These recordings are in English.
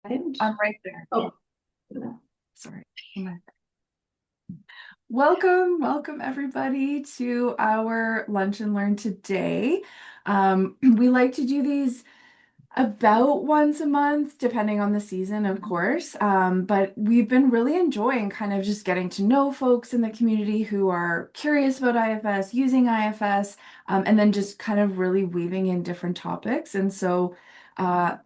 And I'm right there. oh, Sorry. Welcome everybody to our Lunch and Learn today. We like to do these about once a month, depending on the season, of course. But we've been really enjoying kind of just getting to know folks in the community who are curious about IFS, using IFS, and then just kind of really weaving in different topics. And so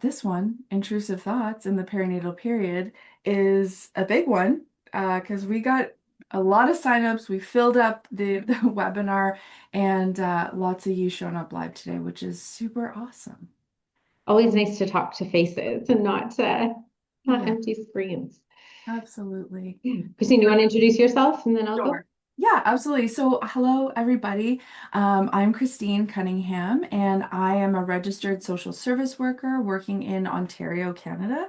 this one, intrusive thoughts in the perinatal period, is a big one because we got a lot of signups. We filled up the webinar and lots of you showing up live today, which is super awesome. always nice to talk to faces and not Yeah, empty screens. absolutely. Christine, you want to introduce yourself and then I'll go? Sure. Yeah, absolutely. So, hello, everybody. I'm Christine Cunningham, and I am a registered social service worker working in Ontario, Canada.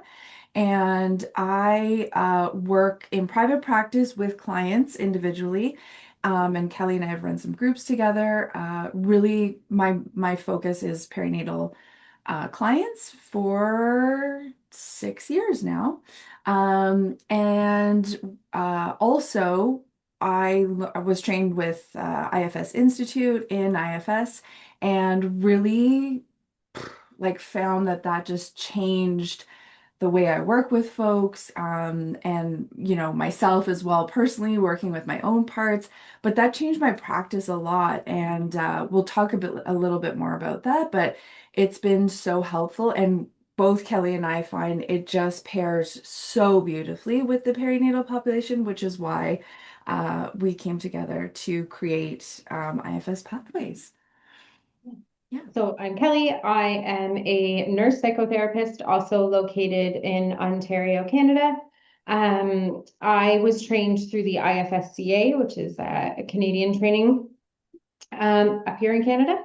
And I work in private practice with clients individually. And Kelly and I have run some groups together. Really, my focus is perinatal clients for 6 years now. And also, I was trained with IFS Institute in IFS and really like found that that just changed the way I work with folks, and myself as well personally working with my own parts. But that changed my practice a lot, and we'll talk a little bit more about that. But it's been so helpful, and both Kelly and I find it just pairs so beautifully with the perinatal population, which is why we came together to create IFS Pathways. Yeah. So I'm Kelly. I am a nurse psychotherapist, also located in Ontario, Canada. I was trained through the IFSCA, which is a Canadian training up here in Canada.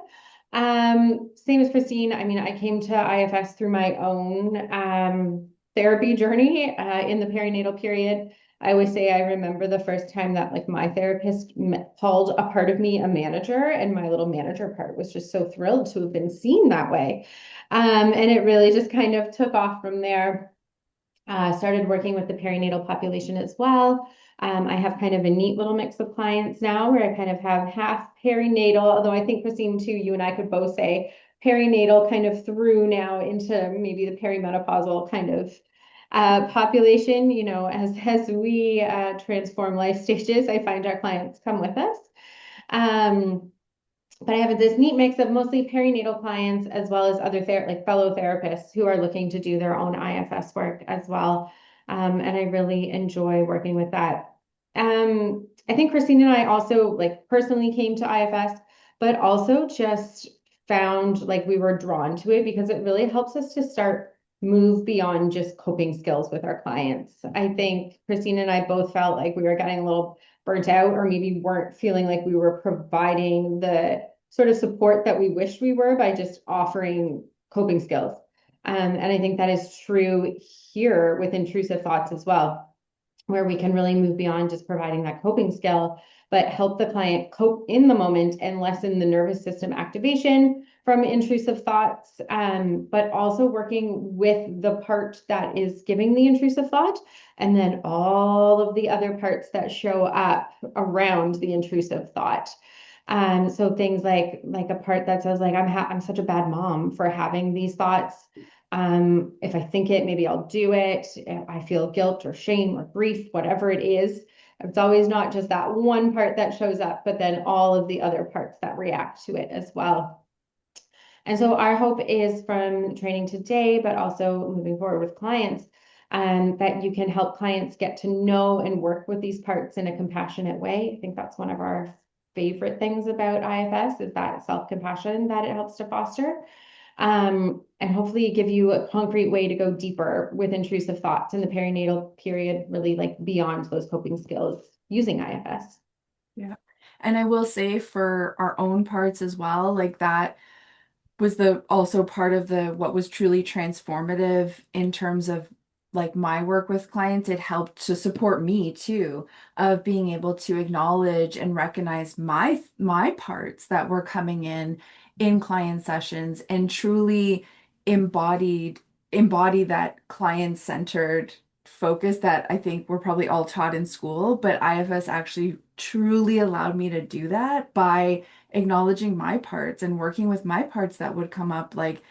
Same as Christine. I mean, I came to IFS through my own therapy journey in the perinatal period. I always say I remember the first time that like my therapist called a part of me a manager, and my little manager part was just so thrilled to have been seen that way. And it really just kind of took off from there. Started working with the perinatal population as well. I have kind of a neat little mix of clients now where I kind of have half perinatal, although I think Christine too, you and I could both say perinatal kind of through now into maybe the perimenopausal kind of population, as we transform life stages, I find our clients come with us. Um, but I have this neat mix of mostly perinatal clients as well as other like fellow therapists who are looking to do their own IFS work as well. And I really enjoy working with that. I think Christine and I also like personally came to IFS, but also just found like we were drawn to it because it really helps us to start move beyond just coping skills with our clients. I think Christine and I both felt like we were getting a little burnt out or maybe weren't feeling like we were providing the sort of support that we wished we were by just offering coping skills. And I think that is true here with intrusive thoughts as well, where we can really move beyond just providing that coping skill, but help the client cope in the moment and lessen the nervous system activation from intrusive thoughts, but also working with the part that is giving the intrusive thought, and then all of the other parts that show up around the intrusive thought. So things like a part that says like I'm such a bad mom for having these thoughts. If I think it, maybe I'll do it. If I feel guilt or shame or grief, whatever it is. It's always not just that one part that shows up, but then all of the other parts that react to it as well. And so our hope is from training today, but also moving forward with clients, that you can help clients get to know and work with these parts in a compassionate way. I think that's one of our favorite things about IFS is that self-compassion that it helps to foster. And hopefully give you a concrete way to go deeper with intrusive thoughts in the perinatal period, really like beyond those coping skills using IFS. Yeah. And I will say for our own parts as well, like that was the also part of the what was truly transformative in terms of like my work with clients. It helped to support me too, of being able to acknowledge and recognize my parts that were coming in client sessions and truly embodied embody that client-centered focus that I think we're probably all taught in school, but IFS actually truly allowed me to do that by acknowledging my parts and working with my parts that would come up. Like,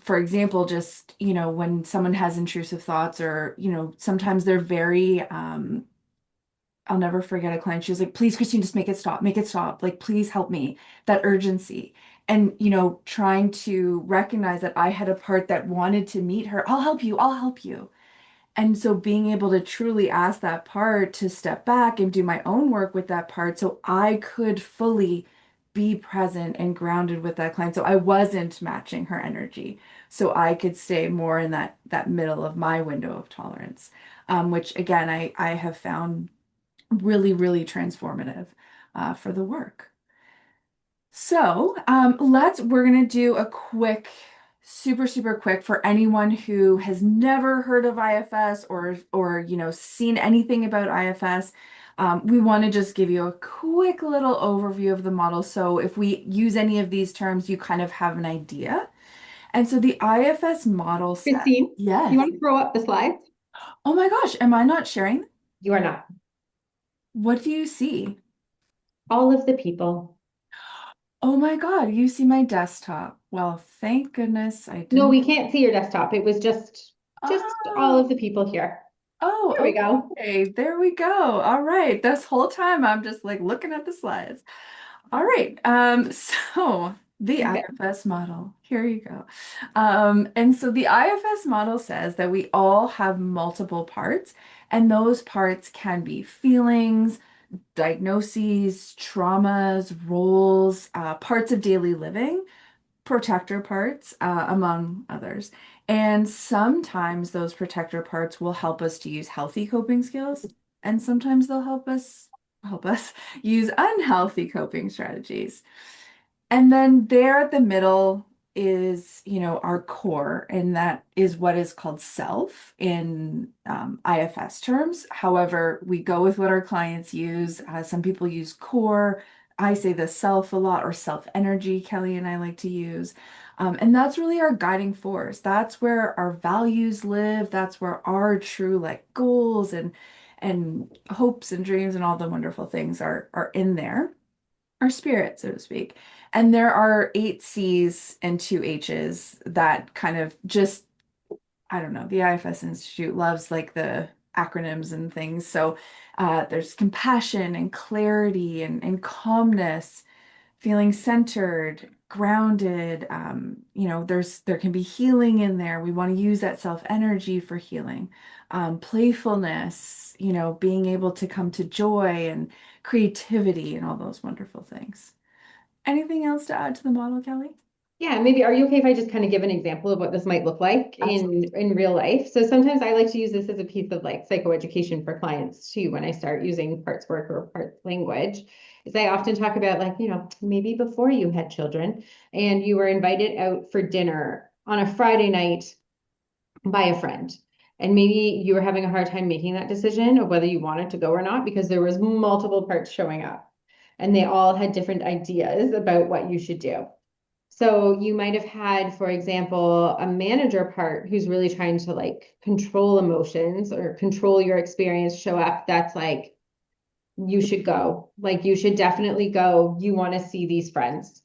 for example, just, when someone has intrusive thoughts, or, sometimes they're very, I'll never forget a client. She was like, please, Christine, just make it stop, make it stop. Like, please help me. That urgency. And, trying to recognize that I had a part that wanted to meet her. I'll help you. I'll help you. And so being able to truly ask that part to step back and do my own work with that part so I could fully be present and grounded with that client. So I wasn't matching her energy. So I could stay more in that middle of my window of tolerance, which again, I have found really, really transformative for the work. So we're gonna do a quick, super, super quick for anyone who has never heard of IFS or seen anything about IFS. We want to just give you a quick little overview of the model. So if we use any of these terms, you kind of have an idea. And so the IFS model says, Christine, do you yes. want to throw up the slides? Oh my gosh, am I not sharing? You are not. What do you see? All of the people. Oh my God, you see my desktop. Well, thank goodness I No, didn't. we can't see your desktop. It was just all of Oh, the people here. There we oh, go. okay. There we go. All right. This whole time I'm just like looking at the slides. All right. So the Okay. IFS model, here you go. And so the IFS model says that we all have multiple parts, and those parts can be feelings, diagnoses, traumas, roles, parts of daily living, protector parts, among others. And sometimes those protector parts will help us to use healthy coping skills, and sometimes they'll help us use unhealthy coping strategies. And then there at the middle is, our core, and that is what is called self in IFS terms. However, we go with what our clients use. Some people use core. I say the self a lot, or self energy, Kelley and I like to use. And that's really our guiding force. That's where our values live. That's where our true like goals and hopes and dreams and all the wonderful things are in there, our spirit, so to speak. And there are 8 C's and 2 H's that kind of just, I don't know, the IFS Institute loves like the acronyms and things. So there's compassion and clarity and calmness, feeling centered, grounded. There can be healing in there. We want to use that self energy for healing. Playfulness, being able to come to joy and creativity and all those wonderful things. Anything else to add to the model, Kelley? Yeah, maybe are you okay if I just kind of give an example of what this might look like Absolutely. in real life? So sometimes I like to use this as a piece of like psychoeducation for clients too when I start using parts work or parts language. Is I often talk about like, maybe before you had children and you were invited out for dinner on a Friday night by a friend. And maybe you were having a hard time making that decision of whether you wanted to go or not because there was multiple parts showing up and they all had different ideas about what you should do. So you might have had, for example, a manager part who's really trying to like control emotions or control your experience show up. That's like, you should go. Like you should definitely go. You want to see these friends.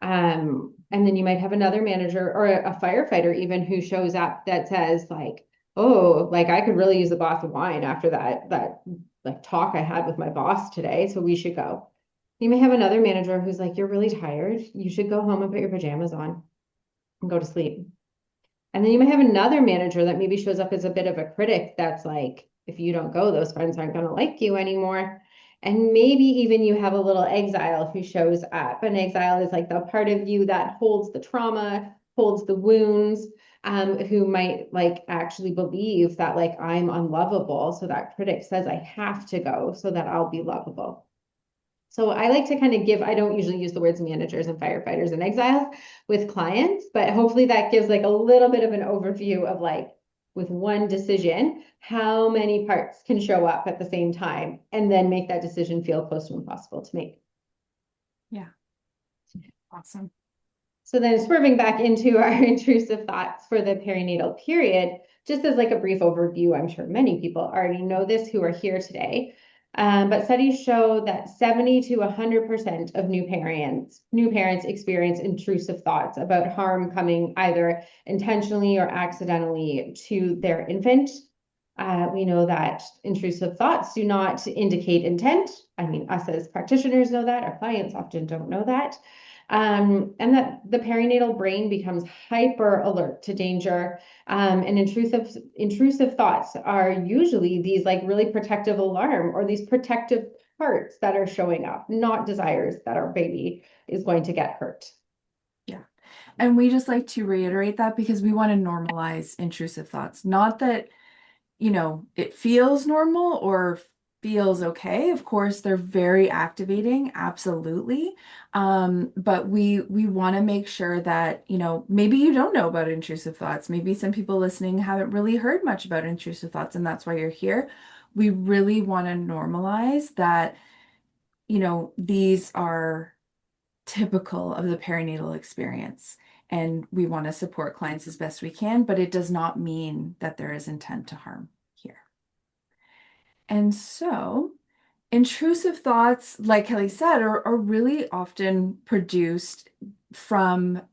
And then you might have another manager or a firefighter even who shows up that says like, oh, like I could really use a glass of wine after that like talk I had with my boss today. So we should go. You may have another manager who's like, you're really tired. You should go home and put your pajamas on and go to sleep. And then you might have another manager that maybe shows up as a bit of a critic that's like, if you don't go, those friends aren't going to like you anymore. And maybe even you have a little exile who shows up. An exile is like the part of you that holds the trauma, holds the wounds, who might like actually believe that like I'm unlovable. So that critic says I have to go so that I'll be lovable. So I like to kind of give, I don't usually use the words managers and firefighters and exiles with clients, but hopefully that gives like a little bit of an overview of like with one decision, how many parts can show up at the same time and then make that decision feel close to impossible to make. Yeah, awesome. So then swerving back into our intrusive thoughts for the perinatal period, just as like a brief overview, I'm sure many people already know this who are here today. But studies show that 70 to 100% of new parents experience intrusive thoughts about harm coming either intentionally or accidentally to their infant. We know that intrusive thoughts do not indicate intent. I mean, us as practitioners know that, our clients often don't know that. And that the perinatal brain becomes hyper alert to danger. And intrusive thoughts are usually these like really protective alarm or these protective parts that are showing up, not desires that our baby is going to get hurt. Yeah. And we just like to reiterate that because we want to normalize intrusive thoughts. Not that, it feels normal or feels okay. Of course, they're very activating, absolutely. But we want to make sure that, maybe you don't know about intrusive thoughts. Maybe some people listening haven't really heard much about intrusive thoughts, and that's why you're here. We really want to normalize that, these are typical of the perinatal experience. And we want to support clients as best we can, but it does not mean that there is intent to harm here. And so, intrusive thoughts, like Kelley said, are really often produced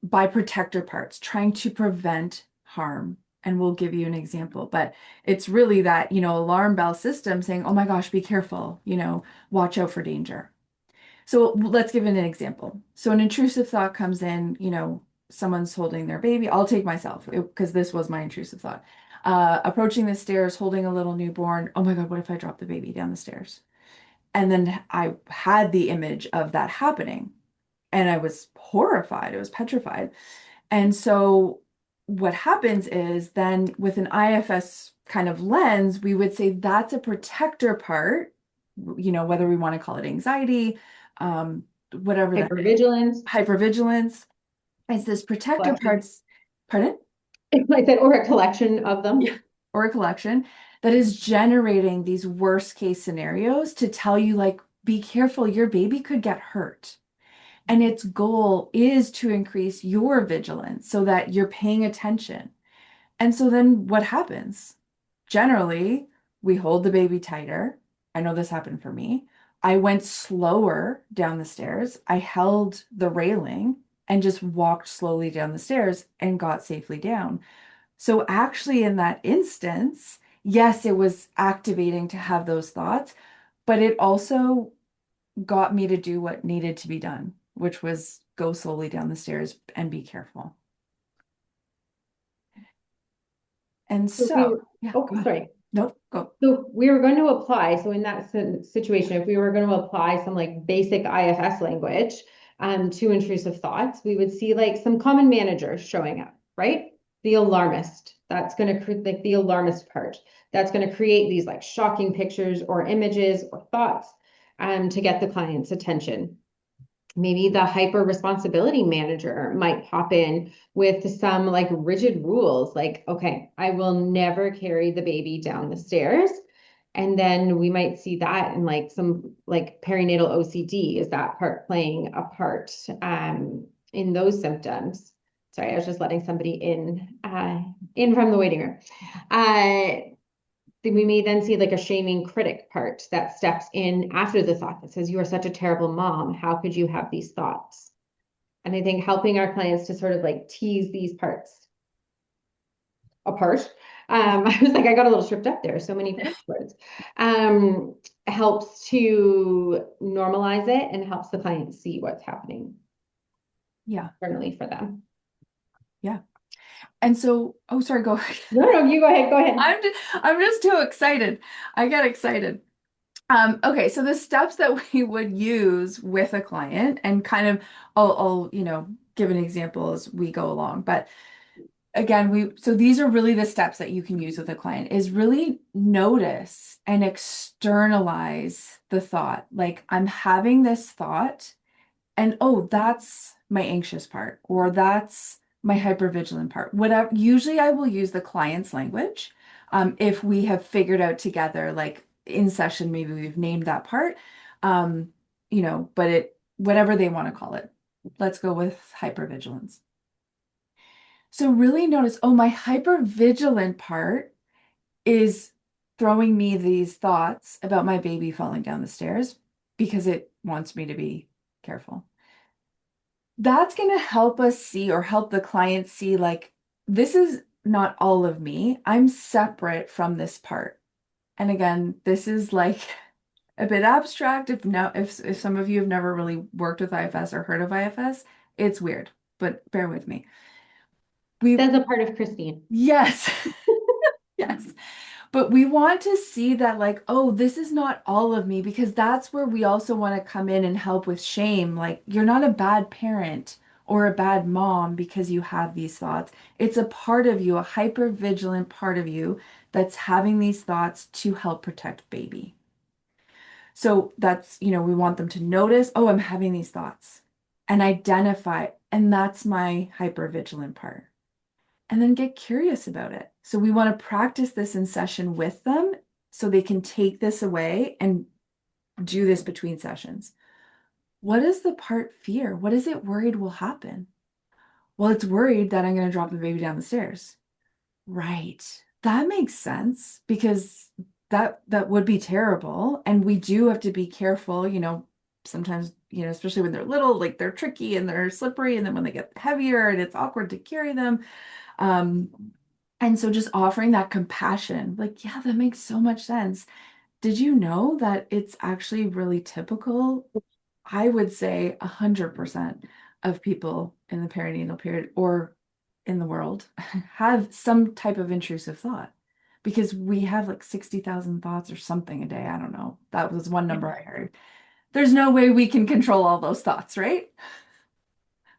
by protector parts trying to prevent harm. And we'll give you an example, but it's really that, alarm bell system saying, oh my gosh, be careful, watch out for danger. So let's give it an example. So an intrusive thought comes in, someone's holding their baby. I'll take myself because this was my intrusive thought. Approaching the stairs, holding a little newborn. Oh my God, what if I drop the baby down the stairs? And then I had the image of that happening and I was horrified. I was petrified. And so what happens is then with an IFS kind of lens, we would say that's a protector part, whether we want to call it anxiety, whatever that is. Hypervigilance, Hypervigilance. It's this protector collection. parts, pardon? I said, or a collection of them. Yeah. Or a collection that is generating these worst case scenarios to tell you, like, be careful, your baby could get hurt. And its goal is to increase your vigilance so that you're paying attention. And so then what happens? Generally, we hold the baby tighter. I know this happened for me. I went slower down the stairs. I held the railing and just walked slowly down the stairs and got safely down. So actually in that instance, yes, it was activating to have those thoughts, but it also got me to do what needed to be done, which was go slowly down the stairs and be careful. And So if so, we were, yeah, oh, go ahead. sorry. Nope, go. So we were going to apply, so in that situation, if we were going to apply some like basic IFS language to intrusive thoughts, we would see like some common managers showing up, right? The alarmist, that's going to create like the alarmist part. That's going to create these like shocking pictures or images or thoughts to get the client's attention. Maybe the hyper responsibility manager might pop in with some like rigid rules, like, okay, I will never carry the baby down the stairs. And then we might see that in like some like perinatal OCD. Is that part playing a part in those symptoms? Sorry, I was just letting somebody in from the waiting room. We may then see like a shaming critic part that steps in after the thought that says, you are such a terrible mom. How could you have these thoughts? And I think helping our clients to sort of like tease these parts apart. I was like, I got a little tripped up there. So many words. Helps to normalize it and helps the client see what's happening. Yeah. Internally for them. Yeah. And so, oh, sorry, go ahead. No, you go ahead. Go ahead. I'm just too excited. I get excited. Okay, so the steps that we would use with a client and kind of I'll give an example as we go along. But again, so these are really the steps that you can use with a client is really notice and externalize the thought. Like I'm having this thought and oh, that's my anxious part, or that's my hypervigilant part. Whatever, usually I will use the client's language. If we have figured out together, like in session, maybe we've named that part, but whatever they want to call it. let's go with hypervigilance. So really notice, oh, my hypervigilant part is throwing me these thoughts about my baby falling down the stairs because it wants me to be careful. That's going to help us see, or help the client see, like, this is not all of me. I'm separate from this part. And again, this is like a bit abstract. If some of you have never really worked with IFS or heard of IFS, it's weird, but bear with me. We That's a part of Christine. Yes. Yes. But we want to see that, like, oh, this is not all of me, because that's where we also want to come in and help with shame. Like, you're not a bad parent or a bad mom because you have these thoughts. It's a part of you, a hyper vigilant part of you that's having these thoughts to help protect baby. So that's, we want them to notice, oh, I'm having these thoughts, and identify, and that's my hyper vigilant part. And then get curious about it. So we want to practice this in session with them so they can take this away and do this between sessions. What is the part fear? What is it worried will happen? Well, it's worried that I'm going to drop the baby down the stairs. Right. That makes sense, because that would be terrible. And we do have to be careful, sometimes, especially when they're little, like, they're tricky and they're slippery. And then when they get heavier and it's awkward to carry them. Um, and so just offering that compassion, like, yeah, that makes so much sense. Did you know that it's actually really typical? I would say 100% of people in the perinatal period, or in the world, have some type of intrusive thought, because we have like 60,000 thoughts or something a day. I don't know. That was one number I heard. There's no way we can control all those thoughts, right?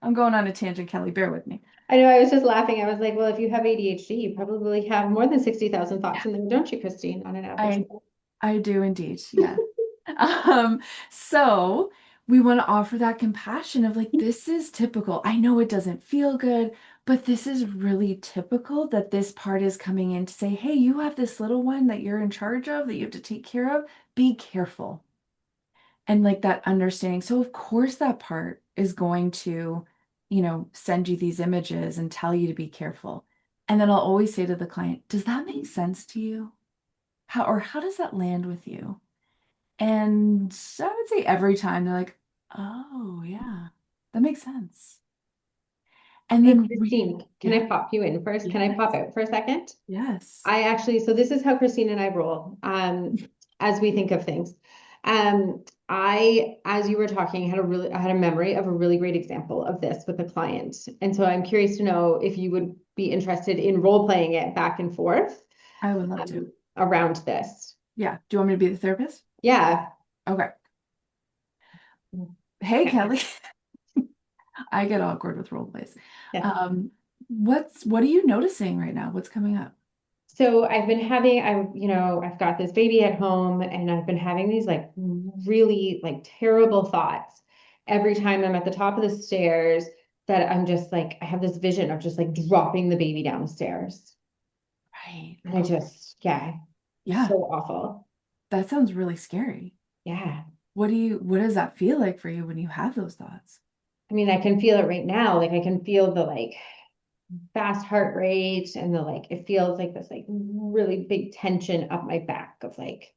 I'm going on a tangent, Kelley. Bear with me. I know, I was just laughing. I was like, well, if you have ADHD, you probably have more than 60,000 thoughts in there, don't you, Christine, on an average I day? I do indeed. Yeah. Um, so we want to offer that compassion of, like, this is typical. I know it doesn't feel good, but this is really typical that this part is coming in to say, hey, you have this little one that you're in charge of, that you have to take care of. Be careful. And like that understanding. So of course that part is going to, send you these images and tell you to be careful. And then I'll always say to the client, does that make sense to you? How does that land with you? And I would say every time they're like, oh, yeah, that makes sense. And Hey, then Christine, can yeah, I pop you in first? Can I pop yes, out for a second? yes. I actually, so this is how Christine and I roll, as we think of things. As you were talking, I had a memory of a really great example of this with a client. And so I'm curious to know if you would be interested in role playing it back and forth, I would love to. around this. Yeah. Do you want me to be the therapist? Yeah. Okay. Hey, Okay. Kelley. I get awkward with role plays. Yeah. Um, what are you noticing right now? What's coming up? So I've got this baby at home and I've been having these like really like terrible thoughts every time I'm at the top of the stairs, that I'm just like, I have this vision of just like dropping the baby down the stairs. Right. And I Okay. just, yeah, Yeah, so awful. that sounds really scary. Yeah. What does that feel like for you when you have those thoughts? I mean, I can feel it right now. Like I can feel the like fast heart rate and the like, it feels like this like really big tension up my back of like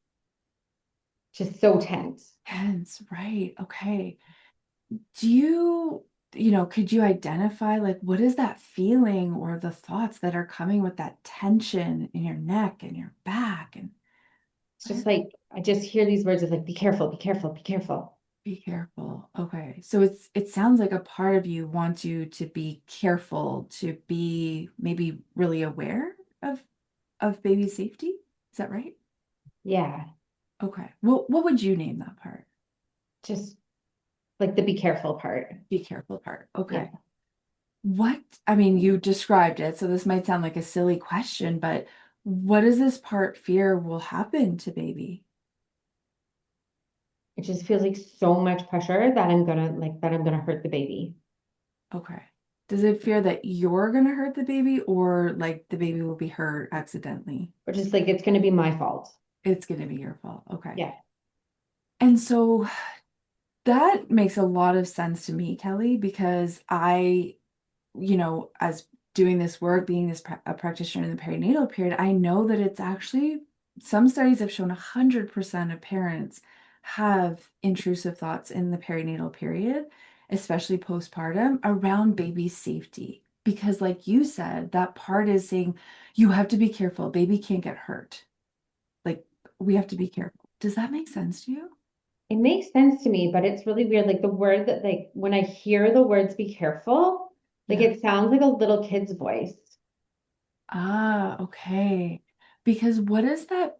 just so tense. Tense, right. Okay. Do could you identify, like, what is that feeling or the thoughts that are coming with that tension in your neck and your back? And It's what just are, like I just hear these words of like, be careful, be careful, be careful. be careful. Okay. So it sounds like a part of you wants you to be careful, to be maybe really aware of baby safety. Is that right? Yeah, Okay. What would you name that part? just like the be careful part. Be careful part. Yeah, Okay. I mean, you described it, so this might sound like a silly question, but what does this part fear will happen to baby? it just feels like so much pressure that I'm gonna hurt the baby, Okay. Does it fear that you're gonna hurt the baby, or like the baby will be hurt accidentally? or just like it's gonna be my fault. It's gonna be your fault. Okay. Yeah, And so That makes a lot of sense to me, Kelley, because as doing this work, being a practitioner in the perinatal period, I know that it's actually some studies have shown 100% of parents have intrusive thoughts in the perinatal period, especially postpartum, around baby safety. Because, like you said, that part is saying you have to be careful, baby can't get hurt. Like, we have to be careful. Does that make sense to you? It makes sense to me, but it's really weird. Like the word that, like, when I hear the words be careful, like Yeah. it sounds like a little kid's voice. Ah, okay. Because what does that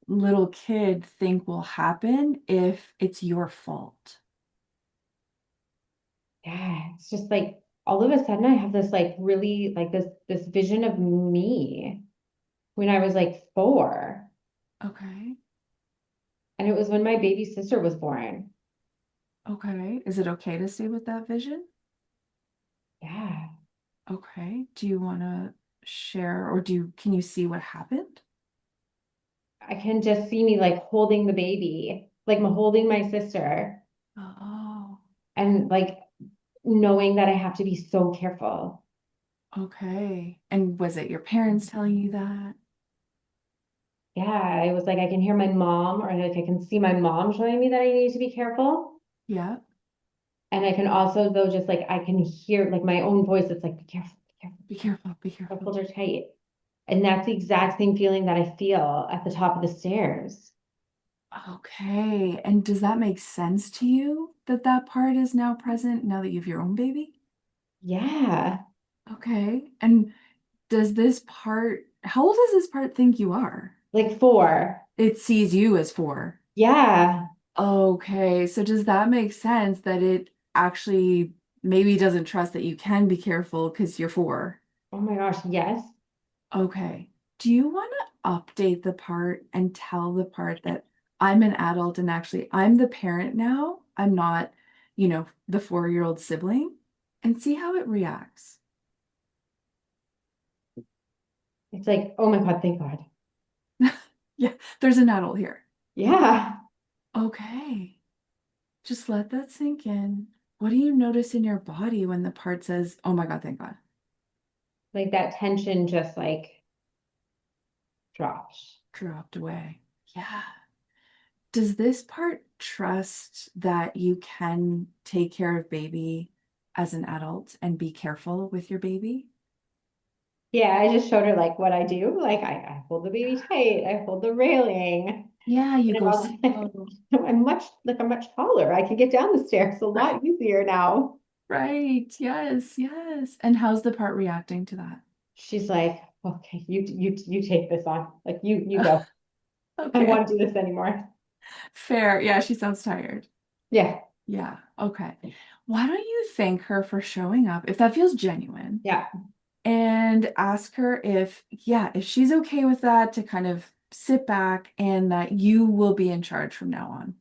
little kid think will happen if it's your fault? Yeah, it's just like all of a sudden I have this like really like this vision of me when I was like 4. Okay. And it was when my baby sister was born. Okay. Is it okay to stay with that vision? Yeah. Okay. Do you want to share or can you see what happened? I can just see me like holding the baby, like holding my sister Oh, and like knowing that I have to be so careful. okay. And was it your parents telling you that? Yeah, it was like I can hear my mom or like I can see my mom showing me that I need to be careful. Yeah. And I can also though just like I can hear like my own voice that's like, be careful, be careful, Be careful. Be don't careful. hold her tight. And that's the exact same feeling that I feel at the top of the stairs. Okay. And does that make sense to you that that part is now present now that you have your own baby? Yeah. Okay. And does this part, how old does this part think you are? Like 4. It sees you as 4. Yeah. Okay. So does that make sense that it actually maybe doesn't trust that you can be careful because you're 4? Oh my gosh, yes. Okay. Do you want to update the part and tell the part that I'm an adult and actually I'm the parent now? I'm not, the 4-year-old sibling, and see how it reacts? It's like, oh my God, thank God. Yeah, there's an adult here. Yeah. Okay. Just let that sink in. What do you notice in your body when the part says, oh my God, thank God? Like that tension just like drops. Dropped away. Yeah. Does this part trust that you can take care of baby as an adult and be careful with your baby? Yeah, I just showed her like what I do. Like I hold the baby tight, I hold the railing. Yeah, you And go also slow. I'm much taller. I can get down the stairs a Right. lot easier now. Right. Yes, yes. And how's the part reacting to that? She's like, okay, you take this on. Like you go. I don't Okay. want to do this anymore. Fair. Yeah, she sounds tired. Yeah, Yeah. Okay. Why don't you thank her for showing up if that feels genuine? yeah. And ask her if she's okay with that to kind of sit back and that you will be in charge from now on.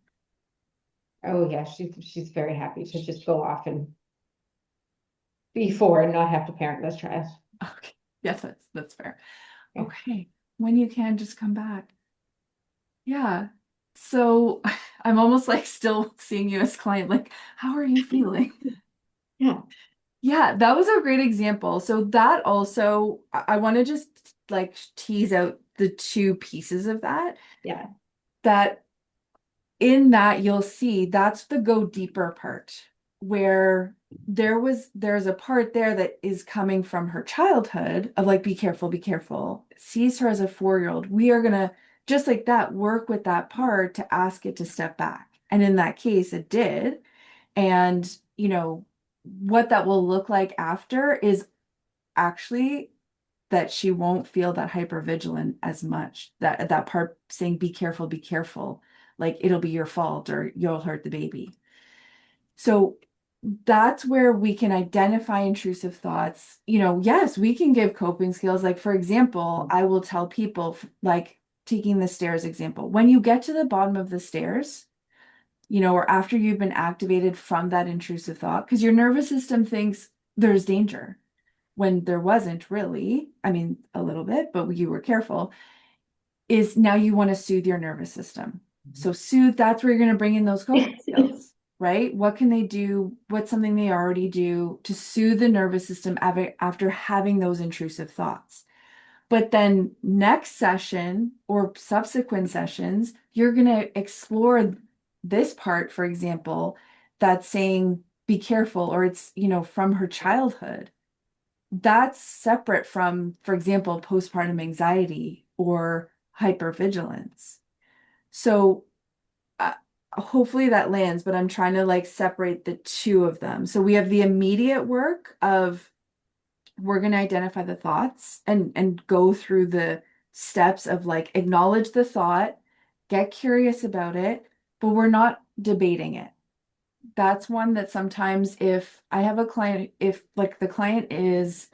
Oh yeah, she's very happy to just go off and be 4 and not have to parent this child. Okay. Yes, that's fair. Yeah. Okay. When you can, just come back. Yeah. So I'm almost like still seeing you as client. Like, how are you feeling? Yeah. Yeah, that was a great example. So that also, I want to just like tease out the two pieces of that. Yeah. That in that you'll see that's the go deeper part where there's a part there that is coming from her childhood of like be careful, sees her as a 4-year-old. We are gonna just like that work with that part to ask it to step back, and in that case it did. And what that will look like after is actually that she won't feel that hypervigilant as much. That part saying be careful, like it'll be your fault or you'll hurt the baby. So that's where we can identify intrusive thoughts. Yes, we can give coping skills. Like, for example, I will tell people, like taking the stairs example, when you get to the bottom of the stairs, or after you've been activated from that intrusive thought, because your nervous system thinks there's danger when there wasn't really. I mean, a little bit, but you were careful. Is now you want to soothe your nervous system. So soothe, that's where you're going to bring in those coping skills. right? What can they do? What's something they already do to soothe the nervous system after having those intrusive thoughts? But then next session or subsequent sessions, you're going to explore this part, for example, that's saying, be careful, or it's, from her childhood. That's separate from, for example, postpartum anxiety or hypervigilance. So uh, hopefully that lands, but I'm trying to like separate the two of them. So we have the immediate work of we're going to identify the thoughts and go through the steps of like acknowledge the thought, get curious about it, but we're not debating it. That's one that sometimes if I have a client, if like the client has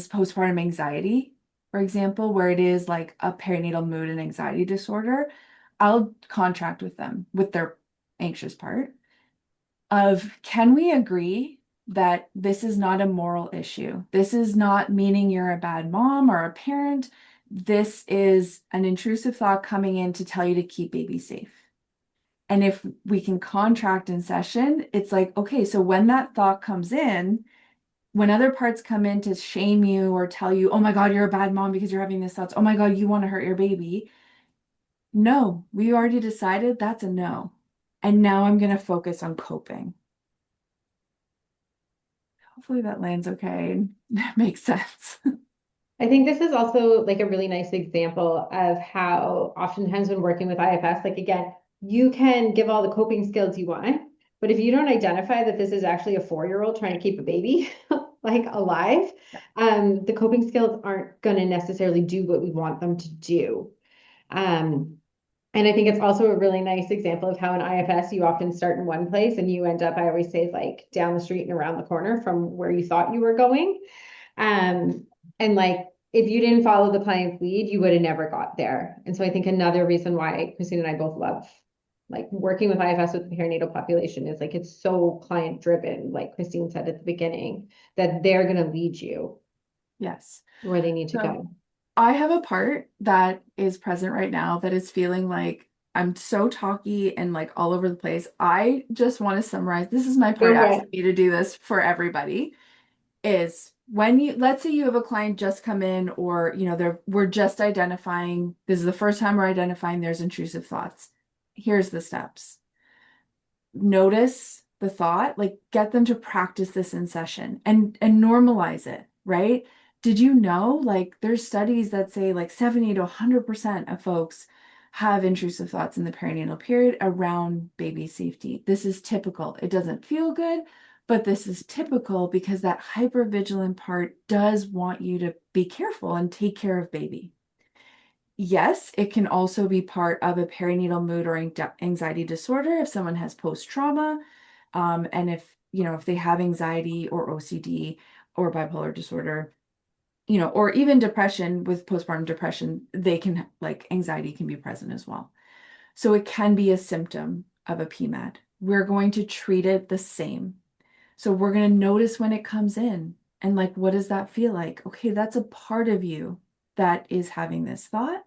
postpartum anxiety, for example, where it is like a perinatal mood and anxiety disorder, I'll contract with them with their anxious part of can we agree that this is not a moral issue? This is not meaning you're a bad mom or a parent. This is an intrusive thought coming in to tell you to keep baby safe. And if we can contract in session, it's like, okay, so when that thought comes in, when other parts come in to shame you or tell you, oh my God, you're a bad mom because you're having these thoughts. Oh my God, you want to hurt your baby. No, we already decided that's a no. And now I'm going to focus on coping. Hopefully that lands okay and makes sense. I think this is also like a really nice example of how oftentimes when working with IFS, like again, you can give all the coping skills you want, but if you don't identify that this is actually a 4-year-old trying to keep a baby like alive, the coping skills aren't going to necessarily do what we want them to do. Um, and I think it's also a really nice example of how in IFS you often start in one place and you end up, I always say, like down the street and around the corner from where you thought you were going. And like if you didn't follow the client's lead, you would have never got there. And so I think another reason why Christine and I both love like working with IFS with the perinatal population is like it's so client driven, like Christine said at the beginning, that they're going to lead you Yes. where they need to So go. I have a part that is present right now that is feeling like I'm so talky and like all over the place. I just want to summarize. This is my part Go for it. asking me to do this for everybody. Is when you let's say you have a client just come in or we're just identifying this is the first time we're identifying there's intrusive thoughts. Here's the steps. Notice the thought, like get them to practice this in session and normalize it, right? Did you know like there's studies that say like 70 to 100% of folks have intrusive thoughts in the perinatal period around baby safety. This is typical. It doesn't feel good, but this is typical because that hypervigilant part does want you to be careful and take care of baby. Yes, it can also be part of a perinatal mood or anxiety disorder if someone has post-trauma, and if they have anxiety or OCD or bipolar disorder, or even depression with postpartum depression, they can like anxiety can be present as well. So it can be a symptom of a PMAD. We're going to treat it the same. So we're going to notice when it comes in and like, what does that feel like? Okay, that's a part of you that is having this thought.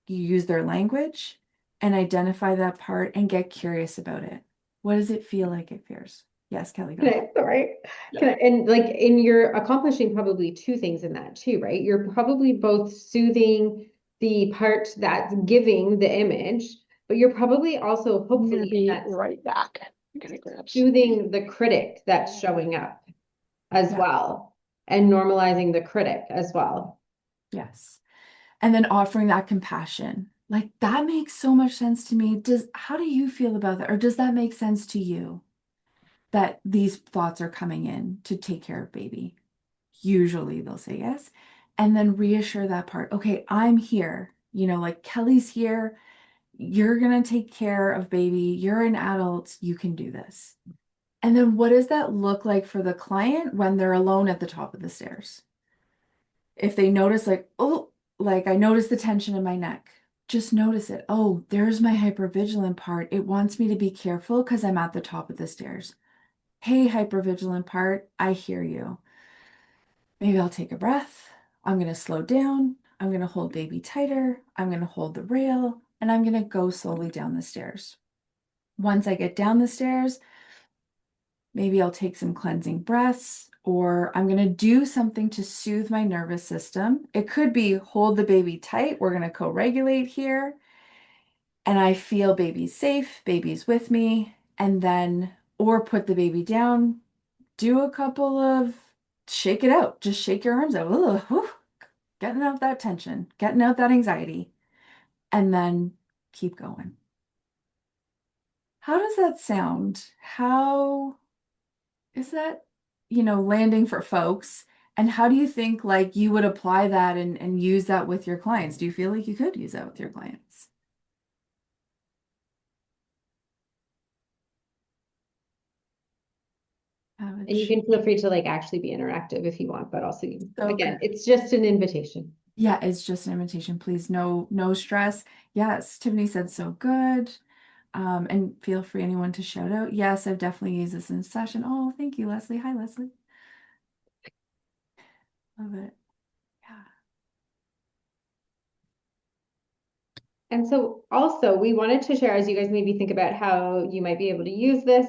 You use their language and identify that part and get curious about it. What does it feel like it fears? Yes, Kelley, go. Sorry. Yeah. And like, and you're accomplishing probably two things in that too, right? You're probably both soothing the part that's giving the image, but you're probably also I'm gonna hopefully in be that right back. I'm gonna grab something. soothing the critic that's showing up as Yeah. well and normalizing the critic as well. Yes. And then offering that compassion. Like that makes so much sense to me. How do you feel about that? Or does that make sense to you that these thoughts are coming in to take care of baby? Usually they'll say yes. And then reassure that part. Okay, I'm here. Like Kelley's here. You're going to take care of baby. You're an adult. You can do this. And then what does that look like for the client when they're alone at the top of the stairs? If they notice like, oh, like I notice the tension in my neck, just notice it. Oh, there's my hypervigilant part. It wants me to be careful because I'm at the top of the stairs. Hey, hypervigilant part, I hear you. Maybe I'll take a breath. I'm going to slow down. I'm going to hold baby tighter. I'm going to hold the rail and I'm going to go slowly down the stairs. Once I get down the stairs, maybe I'll take some cleansing breaths, or I'm going to do something to soothe my nervous system. It could be hold the baby tight. We're going to co-regulate here. And I feel baby's safe, baby's with me. And then, or put the baby down, do a couple of shake it out. Just shake your arms out. Ugh, whew, getting out that tension, getting out that anxiety, and then keep going. How does that sound? How is that, landing for folks? And how do you think like you would apply that and use that with your clients? Do you feel like you could use that with your clients? And you can feel free to like actually be interactive if you want, but also again, Okay. it's just an invitation. Yeah, it's just an invitation, please. No stress. Yes, Tiffany said so good. And feel free anyone to shout out. Yes, I've definitely used this in session. Oh, thank you, Leslie. Hi, Leslie. Love it. Yeah. And so also we wanted to share, as you guys maybe think about how you might be able to use this,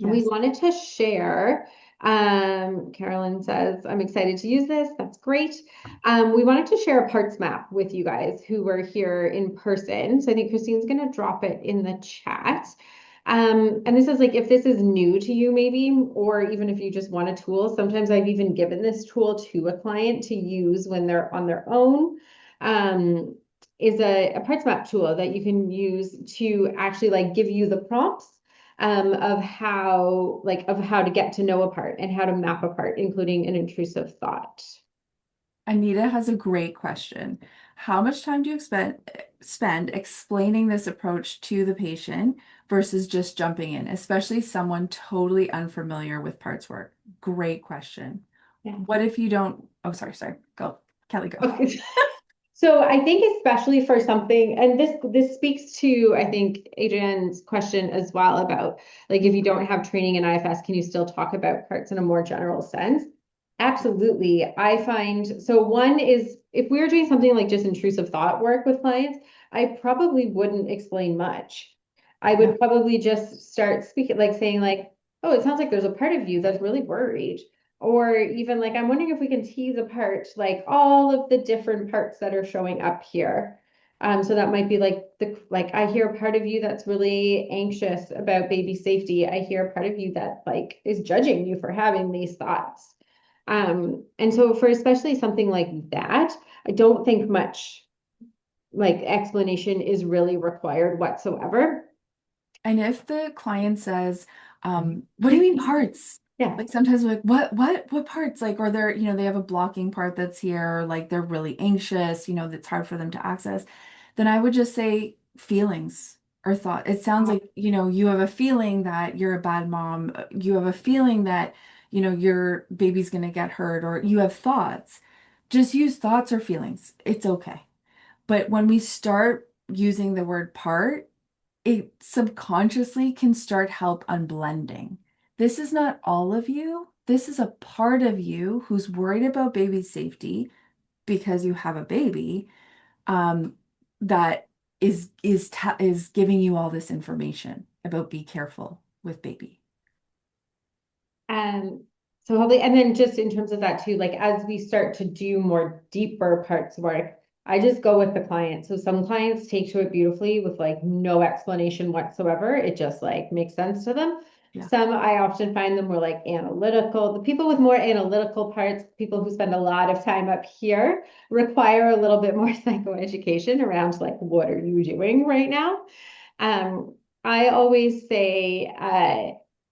we Yes. wanted to share, Carolyn says, I'm excited to use this. That's great. We wanted to share a parts map with you guys who were here in person. So I think Christine's going to drop it in the chat. And this is like, if this is new to you, maybe, or even if you just want a tool, sometimes I've even given this tool to a client to use when they're on their own. Is a parts map tool that you can use to actually like give you the prompts of how to get to know a part and how to map a part, including an intrusive thought. Anita has a great question. How much time do you spend explaining this approach to the patient versus just jumping in, especially someone totally unfamiliar with parts work? Great question. Yeah. What if you don't? Oh, sorry. Go, Kelley, go. Okay. So I think especially for something, and this speaks to, I think, Adrian's question as well about like if you don't have training in IFS, can you still talk about parts in a more general sense? Absolutely. I find so one is if we were doing something like just intrusive thought work with clients, I probably wouldn't explain much. I Yeah. would probably just start speaking like saying like, oh, it sounds like there's a part of you that's really worried. Or even like, I'm wondering if we can tease apart like all of the different parts that are showing up here. So that might be like I hear a part of you that's really anxious about baby safety. I hear a part of you that like is judging you for having these thoughts. And so for especially something like that, I don't think much like explanation is really required whatsoever. And if the client says, what do you mean parts? Yeah. Like sometimes we're like, what parts? Like, or they're, they have a blocking part that's here, or like they're really anxious, that's hard for them to access. Then I would just say feelings or thought. It sounds like, you have a feeling that you're a bad mom. You have a feeling that, your baby's going to get hurt, or you have thoughts. Just use thoughts or feelings. It's okay. But when we start using the word part, it subconsciously can start help unblending. This is not all of you. This is a part of you who's worried about baby safety because you have a baby, that is giving you all this information about be careful with baby. So hopefully, and then just in terms of that too, like as we start to do more deeper parts work, I just go with the client. So some clients take to it beautifully with like no explanation whatsoever. It just like makes sense to them. Yeah. Some I often find them more like analytical. The people with more analytical parts, people who spend a lot of time up here, require a little bit more psychoeducation around like, what are you doing right now? I always say,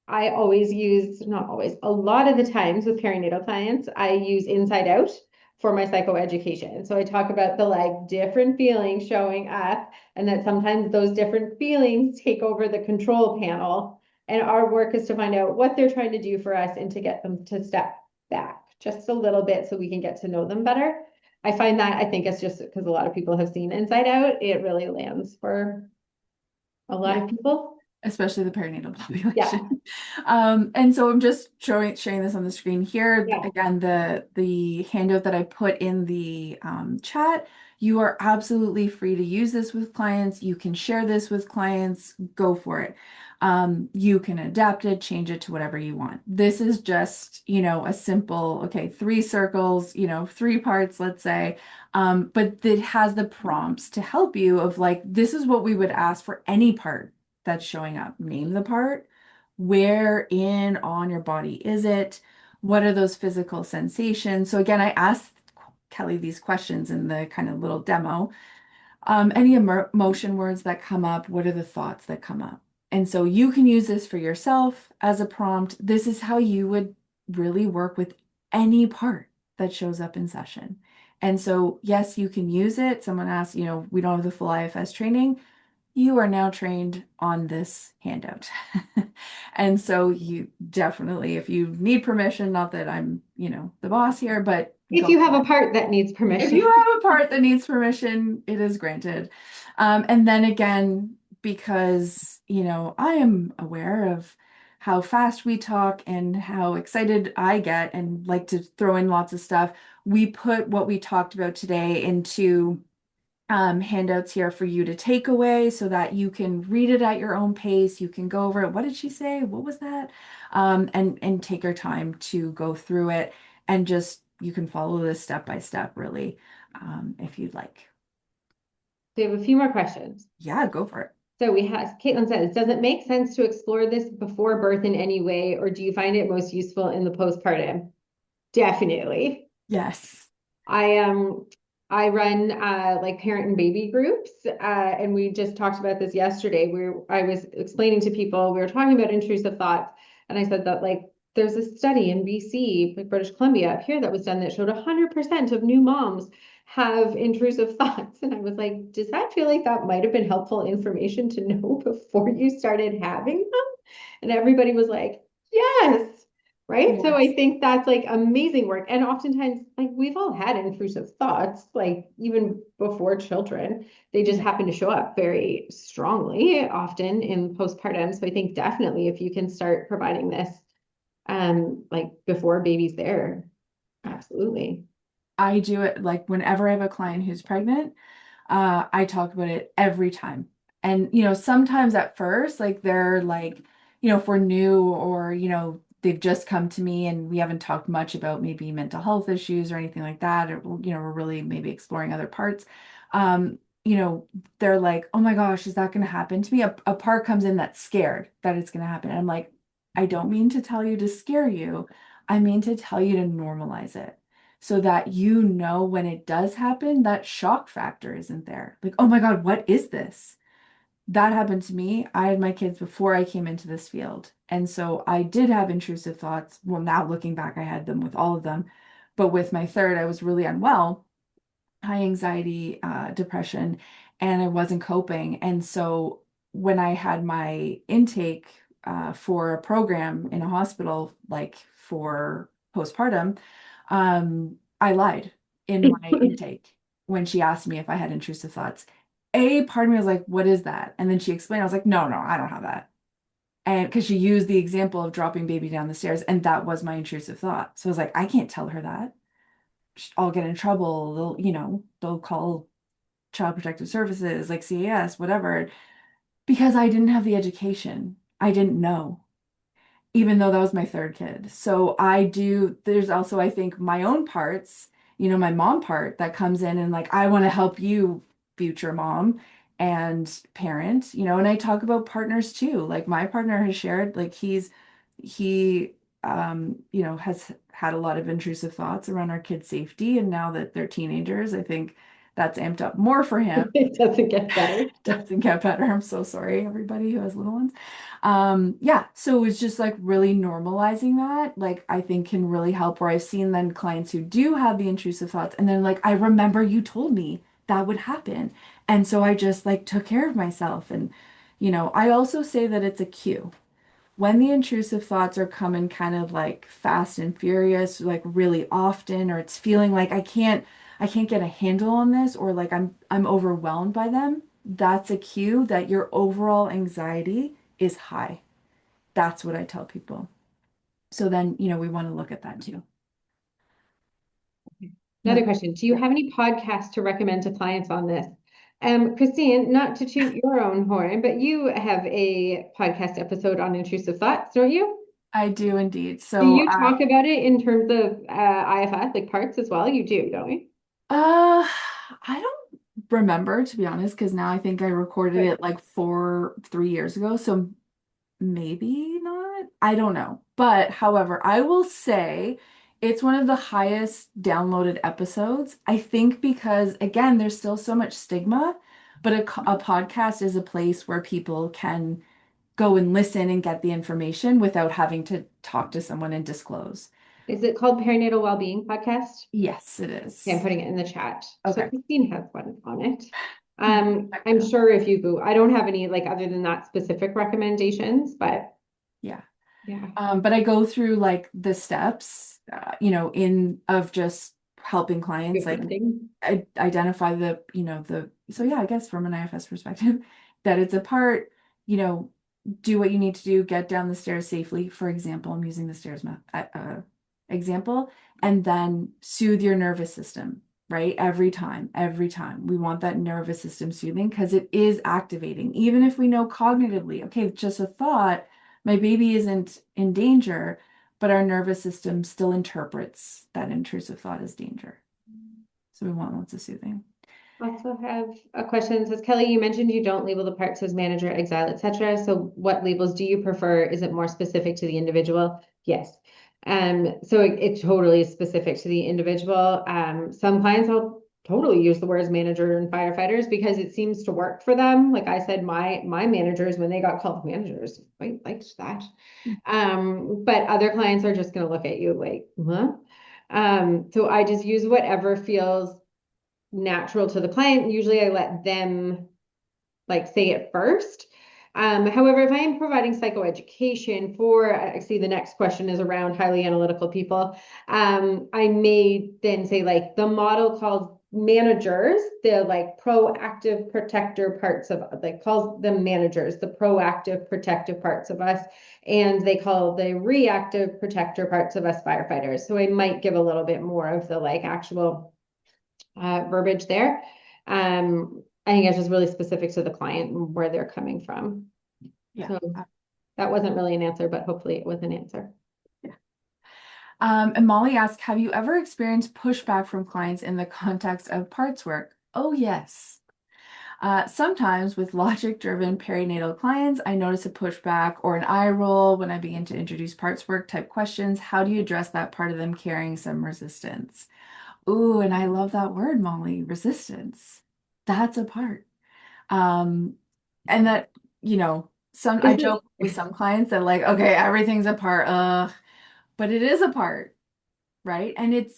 I always use, not always, a lot of the times with perinatal clients, I use inside out for my psychoeducation. So I talk about the like different feelings showing up and that sometimes those different feelings take over the control panel. And our work is to find out what they're trying to do for us and to get them to step back just a little bit so we can get to know them better. I find that I think it's just because a lot of people have seen Inside Out, it really lands for a lot of people. especially the perinatal population. Yeah. And so I'm just sharing this on the screen here. Yeah. Again, the handout that I put in the chat, you are absolutely free to use this with clients. You can share this with clients, go for it. You can adapt it, change it to whatever you want. This is just, a simple, okay, 3 circles, 3 parts, let's say. But it has the prompts to help you of like, this is what we would ask for any part that's showing up. Name the part. Where in on your body is it? What are those physical sensations? So again, I asked Kelley these questions in the kind of little demo. Any emotion words that come up, what are the thoughts that come up? And so you can use this for yourself as a prompt. This is how you would really work with any part that shows up in session. And so, yes, you can use it. Someone asked, we don't have the full IFS training. You are now trained on this handout. And so you definitely, if you need permission, not that I'm, the boss here, but If you have a part that needs permission. if you have a part that needs permission, it is granted. And then again, because, I am aware of how fast we talk and how excited I get and like to throw in lots of stuff, we put what we talked about today into handouts here for you to take away so that you can read it at your own pace. You can go over it. What did she say? What was that? And take your time to go through it and just you can follow this step by step, really, if you'd like. We have a few more questions. Yeah, go for it. So Caitlin says, does it make sense to explore this before birth in any way, or do you find it most useful in the postpartum? Definitely. Yes. I run like parent and baby groups, and we just talked about this yesterday where I was explaining to people, we were talking about intrusive thoughts, and I said that like there's a study in BC, like British Columbia up here, that was done that showed 100% of new moms have intrusive thoughts. And I was like, does that feel like that might have been helpful information to know before you started having them? And everybody was like, yes. Right. So I Yes. think that's like amazing work. And oftentimes, like we've all had intrusive thoughts, like even before children, they just Yeah. happen to show up very strongly often in postpartum. So I think definitely if you can start providing this like before baby's there, absolutely. I do it like whenever I have a client who's pregnant, I talk about it every time. And, sometimes at first, like they're like, if we're new or, they've just come to me and we haven't talked much about maybe mental health issues or anything like that, or, we're really maybe exploring other parts. Um, they're like, oh my gosh, is that going to happen to me? A part comes in that's scared that it's going to happen. And I'm like, I don't mean to tell you to scare you. I mean to tell you to normalize it so that when it does happen, that shock factor isn't there. Like, oh my God, what is this? That happened to me. I had my kids before I came into this field. And so I did have intrusive thoughts. Well, now looking back, I had them with all of them. But with my third, I was really unwell, high anxiety, depression, and I wasn't coping. And so when I had my intake for a program in a hospital, like for postpartum, I lied in my intake when she asked me if I had intrusive thoughts. A part of me was like, what is that? And then she explained, I was like, no, no, I don't have that. And because she used the example of dropping baby down the stairs, and that was my intrusive thought. So I was like, I can't tell her that. I'll get in trouble. They'll call Child Protective Services, like CAS, whatever, because I didn't have the education. I didn't know, even though that was my third kid. So there's also, I think, my own parts, my mom part that comes in and like, I want to help you, future mom and parent, and I talk about partners too. Like my partner has shared, like he, has had a lot of intrusive thoughts around our kids' safety. And now that they're teenagers, I think that's amped up more for him. It doesn't get better. Doesn't get better. I'm so sorry, everybody who has little ones. Yeah, so it's just like really normalizing that, like I think can really help. Where I've seen then clients who do have the intrusive thoughts, and they're like, I remember you told me that would happen. And so I just like took care of myself. And, I also say that it's a cue. When the intrusive thoughts are coming kind of like fast and furious, like really often, or it's feeling like I can't get a handle on this, or like I'm overwhelmed by them, that's a cue that your overall anxiety is high. That's what I tell people. So then, we want to look at that too. Another question. Do you have any podcasts to recommend to clients on this? Christine, not to toot your own horn, but you have a podcast episode on intrusive thoughts, don't you? I do indeed. Do So you talk about it in terms of IFS, like parts as well? You do, don't you? I don't remember, to be honest, because now I think I recorded it like 3 years ago. So maybe not. I don't know. But however, I will say it's one of the highest downloaded episodes. I think because, again, there's still so much stigma, but a podcast is a place where people can go and listen and get the information without having to talk to someone and disclose. Is it called Perinatal Wellbeing Podcast? Yes, it is. Yeah, I'm putting it in the chat. So Okay. Christine has one on it. I'm sure if you go, I don't have any like other than that specific recommendations, but yeah. Yeah. But I go through like the steps, of just helping clients like identify so yeah, I guess from an IFS perspective, that it's a part, do what you need to do, get down the stairs safely. For example, I'm using the stairs example, and then soothe your nervous system, right? Every time we want that nervous system soothing because it is activating. Even if we know cognitively, okay, it's just a thought, my baby isn't in danger, but our nervous system still interprets that intrusive thought as danger. So we want lots of soothing. Also have a question. It says, Kelley, you mentioned you don't label the parts as manager, exile, etc. So what labels do you prefer? Is it more specific to the individual? Yes. So it totally is specific to the individual. Some clients will totally use the words manager and firefighters because it seems to work for them. Like I said, my managers, when they got called managers, I liked that. But other clients are just going to look at you like, huh? So I just use whatever feels natural to the client. Usually I let them like say it first. However, if I am providing psychoeducation for, I see the next question is around highly analytical people. I may then say like the model calls managers, the like proactive protector parts of like calls them managers, the proactive protective parts of us, and they call the reactive protector parts of us firefighters. So I might give a little bit more of the like actual verbiage there. I think it's just really specific to the client and where they're coming from. Yeah. So that wasn't really an answer, but hopefully it was an answer. Yeah. And Molly asked, have you ever experienced pushback from clients in the context of parts work? Oh, yes. Sometimes with logic-driven perinatal clients, I notice a pushback or an eye roll when I begin to introduce parts work type questions. How do you address that part of them carrying some resistance? Ooh, and I love that word, Molly, resistance. That's a part. And that, I joke with some clients that like, okay, everything's a part, but it is a part, right? And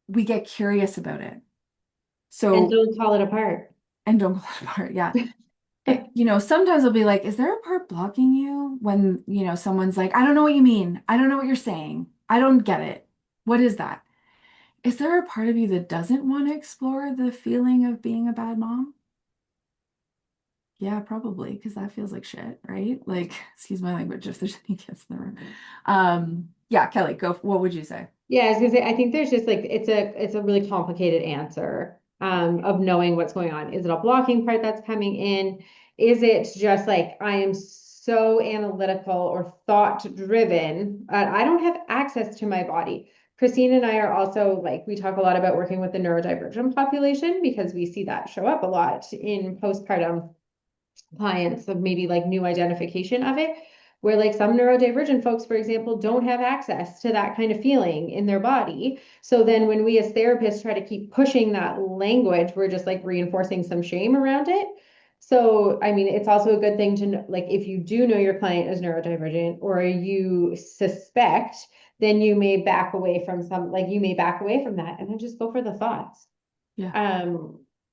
we get curious about it. So and don't call it a part. And don't call it a part, yeah. Sometimes I'll be like, is there a part blocking you? When, someone's like, I don't know what you mean. I don't know what you're saying. I don't get it. What is that? Is there a part of you that doesn't want to explore the feeling of being a bad mom? Yeah, probably, because that feels like shit, right? Like, excuse my language if there's any kids in the room. Yeah, Kelley, go. What would you say? Yeah, I was gonna say, I think there's just like it's a really complicated answer of knowing what's going on. Is it a blocking part that's coming in? Is it just like I am so analytical or thought driven? I don't have access to my body. Christine and I are also like we talk a lot about working with the neurodivergent population because we see that show up a lot in postpartum clients of maybe like new identification of it, where like some neurodivergent folks, for example, don't have access to that kind of feeling in their body. So then when we as therapists try to keep pushing that language, we're just like reinforcing some shame around it. So, I mean, it's also a good thing to know, like, if you do know your client is neurodivergent or you suspect, then you may back away from that and then just go for the thoughts. Yeah.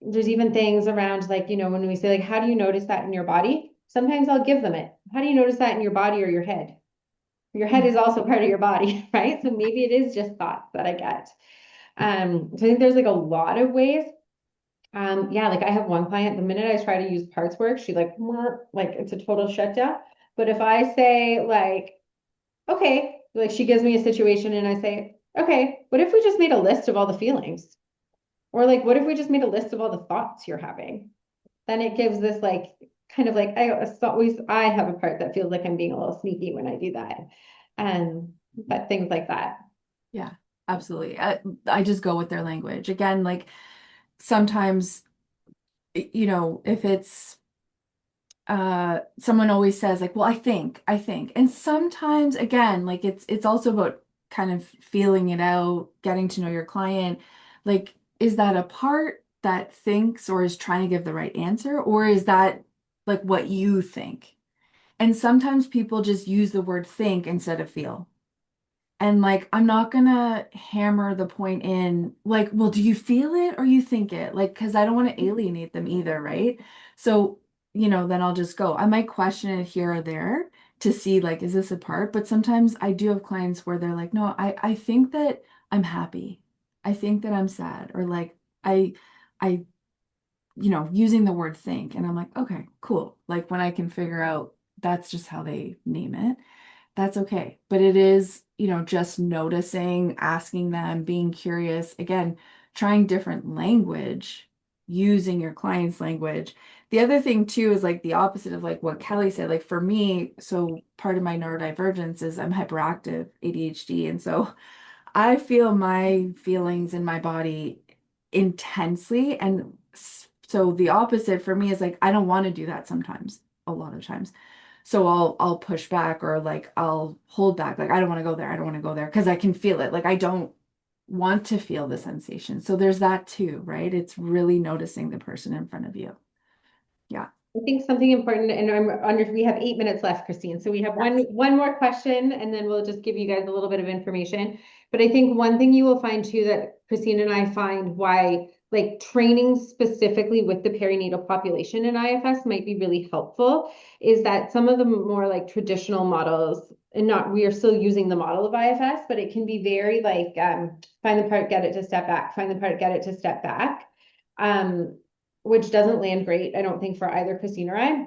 There's even things around like, when we say like, how do you notice that in your body? Sometimes I'll give them it. How do you notice that in your body or your head? Your head is also part of your body, right? So maybe it is just thoughts that I get. So I think there's like a lot of ways Yeah, like I have one client, the minute I try to use parts work, she like, like it's a total shutdown. But if I say like, okay, like she gives me a situation and I say, okay, what if we just made a list of all the feelings? Or like, what if we just made a list of all the thoughts you're having? Then it gives this like kind of like I have a part that feels like I'm being a little sneaky when I do that. But things like that. Yeah, absolutely. I just go with their language. Again, like sometimes, if it's someone always says like, well, I think. And sometimes again, like it's also about kind of feeling it out, getting to know your client. Like, is that a part that thinks or is trying to give the right answer, or is that like what you think? And sometimes people just use the word think instead of feel. And like, I'm not gonna hammer the point in, like, well, do you feel it or you think it? Like, because I don't want to alienate them either, right? So, then I'll just go. I might question it here or there to see, like, is this a part? But sometimes I do have clients where they're like, no, I think that I'm happy. I think that I'm sad. Or like, I, using the word think. And I'm like, okay, cool. Like, when I can figure out that's just how they name it, that's okay. But it is, just noticing, asking them, being curious, again, trying different language, using your client's language. The other thing too is like the opposite of like what Kelley said. Like for me, so part of my neurodivergence is I'm hyperactive ADHD. And so I feel my feelings in my body intensely. And so the opposite for me is like, I don't want to do that sometimes, a lot of times. So I'll push back or like I'll hold back. Like I don't want to go there. I don't want to go there because I can feel it. Like I don't want to feel the sensation. So there's that too, right? It's really noticing the person in front of you. Yeah. I think something important, and we have 8 minutes left, Christine. So we have Yes. one more question, and then we'll just give you guys a little bit of information. But I think one thing you will find too that Christine and I find why like training specifically with the perinatal population in IFS might be really helpful is that some of the more like traditional models, and not we are still using the model of IFS, but it can be very like find the part, get it to step back, find the part, get it to step back. Um, which doesn't land great, I don't think, for either Christine or I.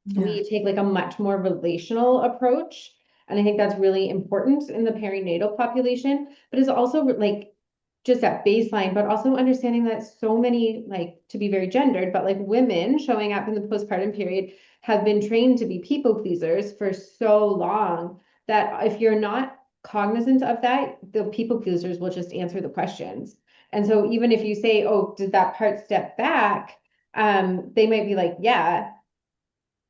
Yeah. We take like a much more relational approach. And I think that's really important in the perinatal population, but it's also like just at baseline, but also understanding that so many, like to be very gendered, but like women showing up in the postpartum period have been trained to be people pleasers for so long that if you're not cognizant of that, the people pleasers will just answer the questions. And so even if you say, oh, did that part step back? They might be like, yeah,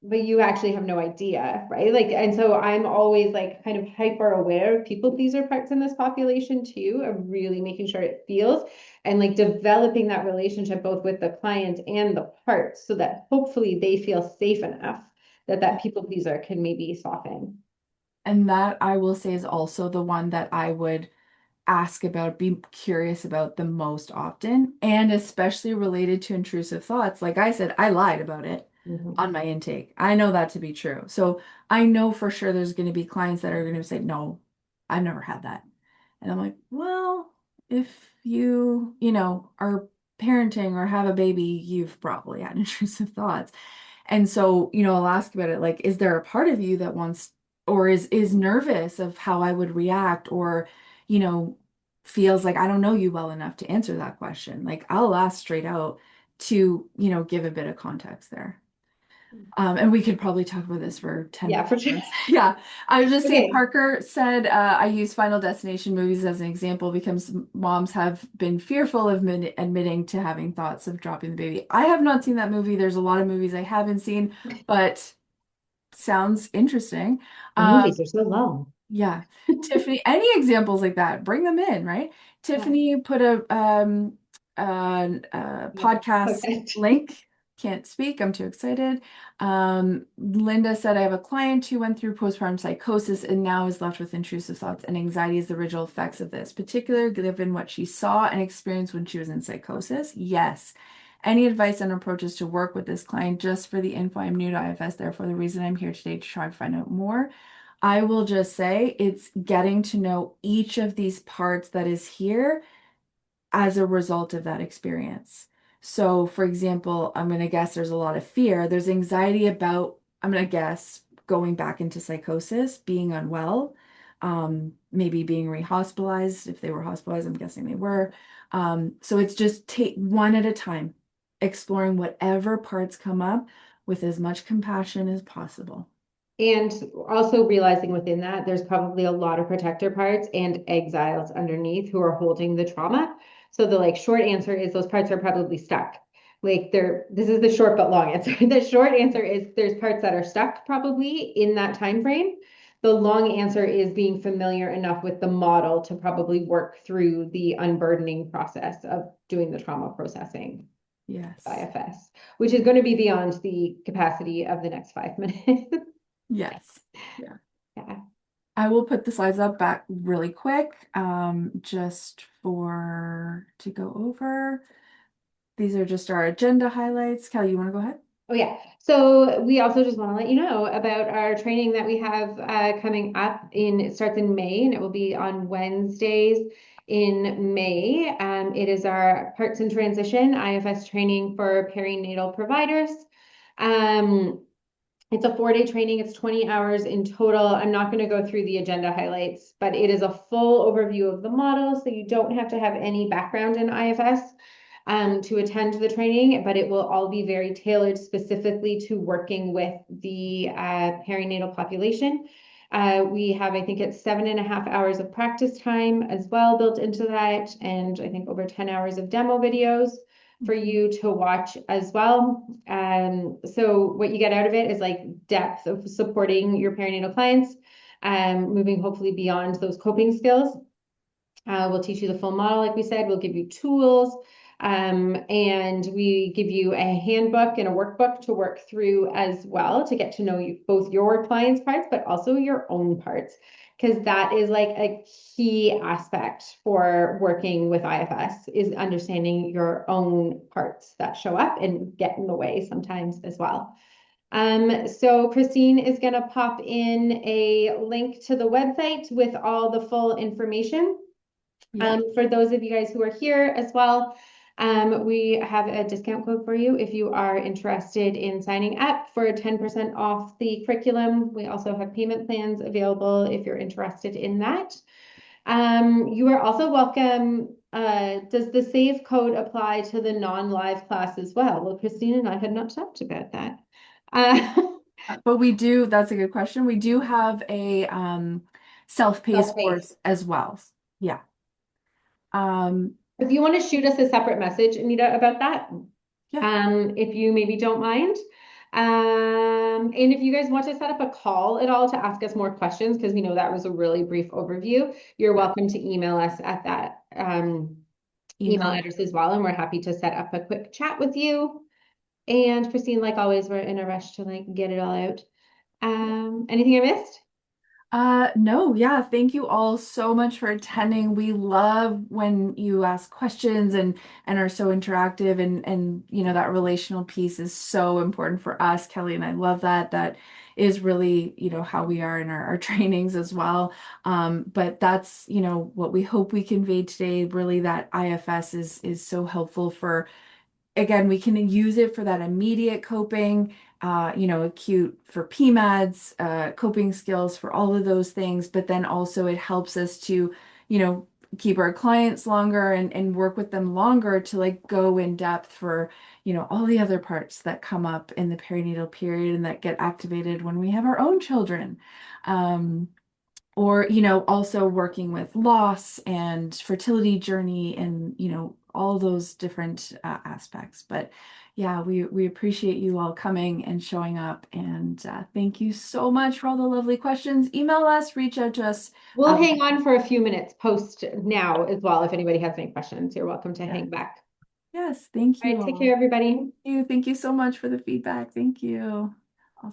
but you actually have no idea, right? Like, and so I'm always like kind of hyper aware of people pleaser parts in this population too, of really making sure it feels and like developing that relationship both with the client and the parts so that hopefully they feel safe enough that that people pleaser can maybe soften. And that I will say is also the one that I would ask about, be curious about the most often, and especially related to intrusive thoughts. Like I said, I lied about it Mhm. on my intake. I know that to be true. So I know for sure there's going to be clients that are going to say, no, I've never had that. And I'm like, well, if are parenting or have a baby, you've probably had intrusive thoughts. And so, I'll ask about it, like, is there a part of you that wants or is nervous of how I would react or, you know, feels like I don't know you well enough to answer that question. Like I'll ask straight out to, give a bit of context there. And we could probably talk about this for 10 Yeah, for sure. minutes. Yeah. I would just say Okay. Parker said, I use Final Destination movies as an example because moms have been fearful of admitting to having thoughts of dropping the baby. I have not seen that movie. There's a lot of movies I haven't seen, but sounds interesting. The movies are so long. Yeah. Tiffany, any examples like that, bring them in, right? Yeah. Tiffany put a podcast Okay. link. Can't speak, I'm too excited. Linda said, I have a client who went through postpartum psychosis and now is left with intrusive thoughts and anxiety as the residual effects of this, particularly given what she saw and experienced when she was in psychosis. Yes. Any advice on approaches to work with this client? Just for the info, I'm new to IFS, therefore the reason I'm here today to try to find out more. I will just say it's getting to know each of these parts that is here as a result of that experience. So, for example, I'm going to guess there's a lot of fear. There's anxiety about, I'm going to guess, going back into psychosis, being unwell, maybe being rehospitalized. If they were hospitalized, I'm guessing they were. So it's just take one at a time, exploring whatever parts come up with as much compassion as possible. And also realizing within that, there's probably a lot of protector parts and exiles underneath who are holding the trauma. So the like short answer is those parts are probably stuck. Like this is the short but long answer. The short answer is there's parts that are stuck probably in that time frame. The long answer is being familiar enough with the model to probably work through the unburdening process of doing the trauma processing. Yes. IFS, which is going to be beyond the capacity of the next 5 minutes. Yes. Yeah. Yeah. I will put the slides up back really quick, just to go over. These are just our agenda highlights. Kelly, you want to go ahead? Oh yeah. So we also just want to let you know about our training that we have coming up it starts in May and it will be on Wednesdays in May. It is our Parts in Transition IFS training for perinatal providers. It's a 4-day training. It's 20 hours in total. I'm not going to go through the agenda highlights, but it is a full overview of the model. So you don't have to have any background in IFS to attend the training, but it will all be very tailored specifically to working with the perinatal population. We have, I think it's 7.5 hours of practice time as well built into that. And I think over 10 hours of demo videos for you to watch as well. So what you get out of it is like depth of supporting your perinatal clients, moving hopefully beyond those coping skills. We'll teach you the full model, like we said. We'll give you tools, and we give you a handbook and a workbook to work through as well to get to know both your clients' parts, but also your own parts, because that is like a key aspect for working with IFS is understanding your own parts that show up and get in the way sometimes as well. So Christine is going to pop in a link to the website with all the full information. For those of you guys who are here as well, we have a discount code for you if you are interested in signing up for 10% off the curriculum. We also have payment plans available if you're interested in that. You are also welcome. Does the save code apply to the non-live class as well? Well, Christine and I had not talked about that. But we do, that's a good question. We do have a self-paced course as well. Yeah. If you want to shoot us a separate message, Anita, about that, if you maybe don't mind. And if you guys want to set up a call at all to ask us more questions, because we know that was a really brief overview, you're welcome to email us at that email address as well. And we're happy to set up a quick chat with you. And Christine, like always, we're in a rush to like get it all out. Anything I missed? No, yeah, thank you all so much for attending. We love when you ask questions and are so interactive and you know that relational piece is so important for us, Kelly, and I love that. That is really, you know, how we are in our trainings as well. But that's, you know, what we hope we conveyed today, really that IFS is so helpful for, again, we can use it for that immediate coping, you know, acute for PMADs, coping skills for all of those things. But then also it helps us to, you know, keep our clients longer and work with them longer to like go in depth for, you know, all the other parts that come up in the perinatal period and that get activated when we have our own children. Or, you know, also working with loss and fertility journey and, you know, all those different aspects. But yeah, we appreciate you all coming and showing up. And thank you so much for all the lovely questions. Email us, reach out to us. We'll hang on for a few minutes post now as well. If anybody has any questions, you're welcome to hang back. Yes, thank you. All right, take care, everybody. Thank you so much for the feedback. Thank you. I'll